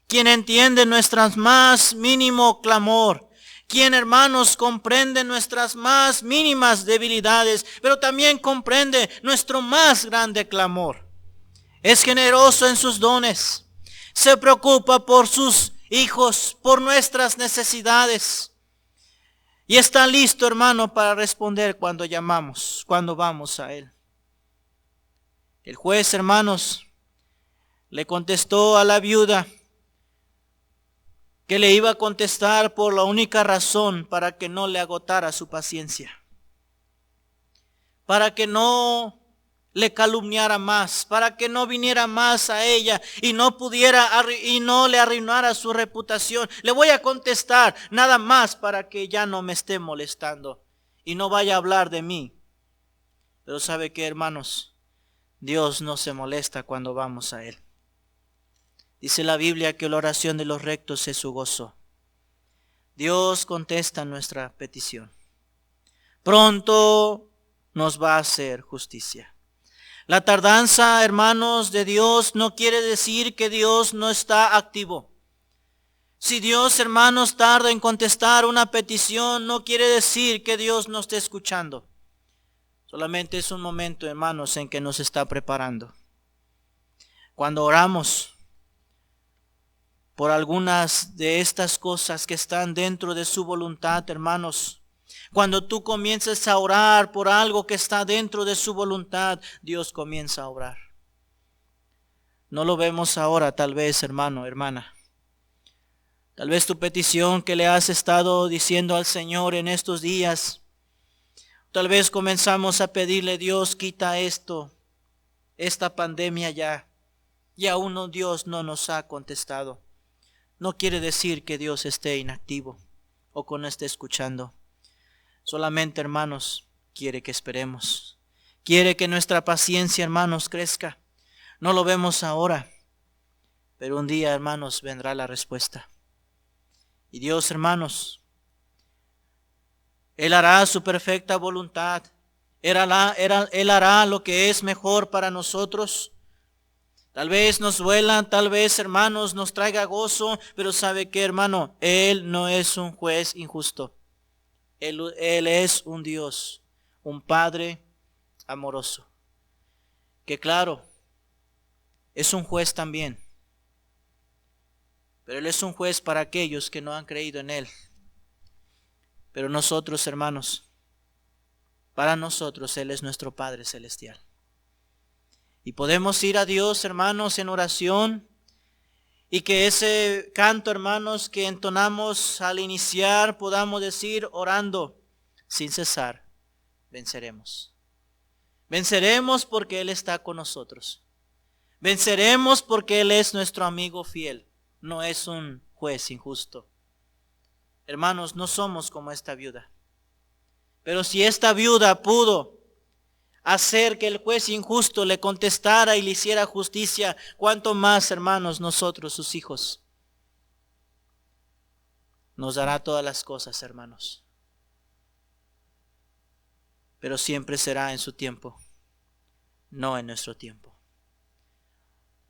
quien entiende nuestras más mínimo clamor, quien, hermanos, comprende nuestras más mínimas debilidades, pero también comprende nuestro más grande clamor. Es generoso en sus dones, se preocupa por sus hijos, por nuestras necesidades, y está listo, hermano, para responder cuando llamamos, cuando vamos a Él. El juez, hermanos, le contestó a la viuda que le iba a contestar por la única razón para que no le agotara su paciencia, para que no le calumniara más, para que no viniera más a ella y no le arruinara su reputación. Le voy a contestar nada más para que ya no me esté molestando y no vaya a hablar de mí. Pero ¿sabe qué, hermanos? Dios no se molesta cuando vamos a Él. Dice la Biblia que la oración de los rectos es su gozo. Dios contesta nuestra petición. Pronto nos va a hacer justicia. La tardanza, hermanos, de Dios no quiere decir que Dios no está activo. Si Dios, hermanos, tarda en contestar una petición, no quiere decir que Dios no esté escuchando. Solamente es un momento, hermanos, en que nos está preparando. Cuando oramos por algunas de estas cosas que están dentro de su voluntad, hermanos, cuando tú comiences a orar por algo que está dentro de su voluntad, Dios comienza a obrar. No lo vemos ahora, tal vez, hermano, hermana. Tal vez tu petición que le has estado diciendo al Señor en estos días, tal vez comenzamos a pedirle: Dios, quita esto, esta pandemia ya, y aún Dios no nos ha contestado. No quiere decir que Dios esté inactivo o que no esté escuchando. Solamente, hermanos, quiere que esperemos. Quiere que nuestra paciencia, hermanos, crezca. No lo vemos ahora, pero un día, hermanos, vendrá la respuesta. Y Dios, hermanos, Él hará su perfecta voluntad. Él hará lo que es mejor para nosotros. Tal vez nos duela, tal vez, hermanos, nos traiga gozo, pero ¿sabe qué, hermano? Él no es un juez injusto. Él es un Dios, un Padre amoroso, que claro, es un juez también. Pero Él es un juez para aquellos que no han creído en Él. Pero nosotros, hermanos, para nosotros Él es nuestro Padre celestial. Y podemos ir a Dios, hermanos, en oración, y que ese canto, hermanos, que entonamos al iniciar, podamos decir orando sin cesar: venceremos. Venceremos porque Él está con nosotros. Venceremos porque Él es nuestro amigo fiel, no es un juez injusto. Hermanos, no somos como esta viuda. Pero si esta viuda pudo hacer que el juez injusto le contestara y le hiciera justicia, ¿cuánto más, hermanos, nosotros, sus hijos? Nos dará todas las cosas, hermanos. Pero siempre será en su tiempo, no en nuestro tiempo.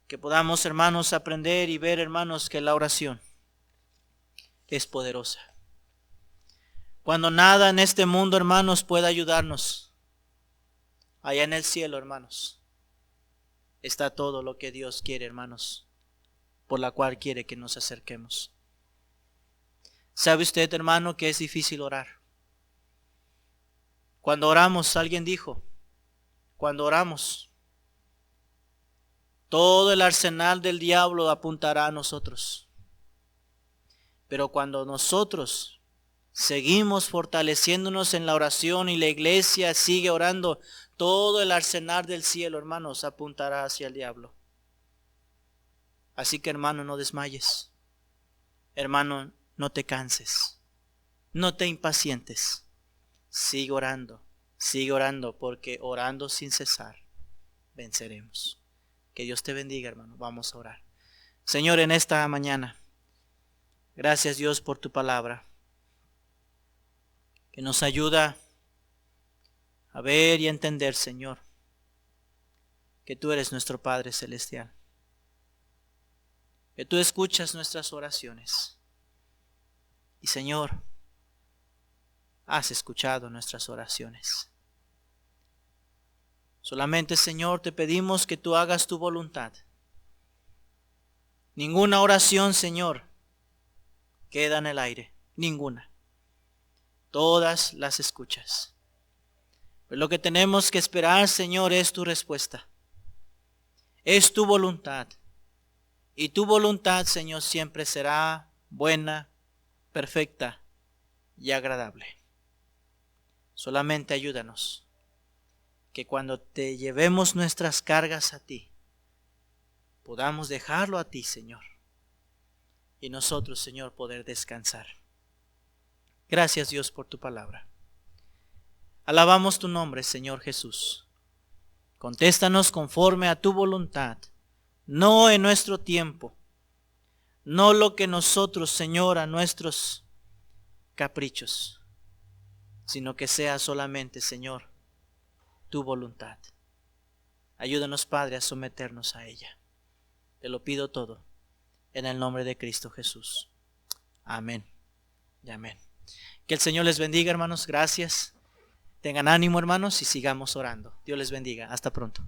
Que podamos, hermanos, aprender y ver, hermanos, que la oración es poderosa. Cuando nada en este mundo, hermanos, pueda ayudarnos, allá en el cielo, hermanos, está todo lo que Dios quiere, hermanos, por la cual quiere que nos acerquemos. ¿Sabe usted, hermano, que es difícil orar? Cuando oramos, alguien dijo, cuando oramos, todo el arsenal del diablo apuntará a nosotros. Pero cuando nosotros seguimos fortaleciéndonos en la oración y la iglesia sigue orando, todo el arsenal del cielo, hermanos, apuntará hacia el diablo. Así que, hermano, no desmayes. Hermano, no te canses. No te impacientes. Sigue orando, porque orando sin cesar venceremos. Que Dios te bendiga, hermano. Vamos a orar. Señor, en esta mañana, Gracias, Dios, por tu palabra, que nos ayuda a ver y a entender, Señor, que tú eres nuestro Padre Celestial, que tú escuchas nuestras oraciones. Y, Señor, has escuchado nuestras oraciones. Solamente, Señor, te pedimos que tú hagas tu voluntad. Ninguna oración, Señor, queda en el aire. Ninguna. Todas las escuchas. Pero lo que tenemos que esperar, Señor, es tu respuesta. Es tu voluntad. Y tu voluntad, Señor, siempre será buena, perfecta y agradable. Solamente ayúdanos, que cuando te llevemos nuestras cargas a ti, podamos dejarlo a ti, Señor, y nosotros, Señor, poder descansar. Gracias, Dios, por tu palabra. Alabamos tu nombre, Señor Jesús. Contéstanos conforme a tu voluntad, no en nuestro tiempo, no lo que nosotros, Señor, a nuestros caprichos, sino que sea solamente, Señor, tu voluntad. Ayúdanos, Padre, a someternos a ella. Te lo pido todo en el nombre de Cristo Jesús. Amén y amén. Que el Señor les bendiga, hermanos. Gracias. Tengan ánimo, hermanos, y sigamos orando. Dios les bendiga. Hasta pronto.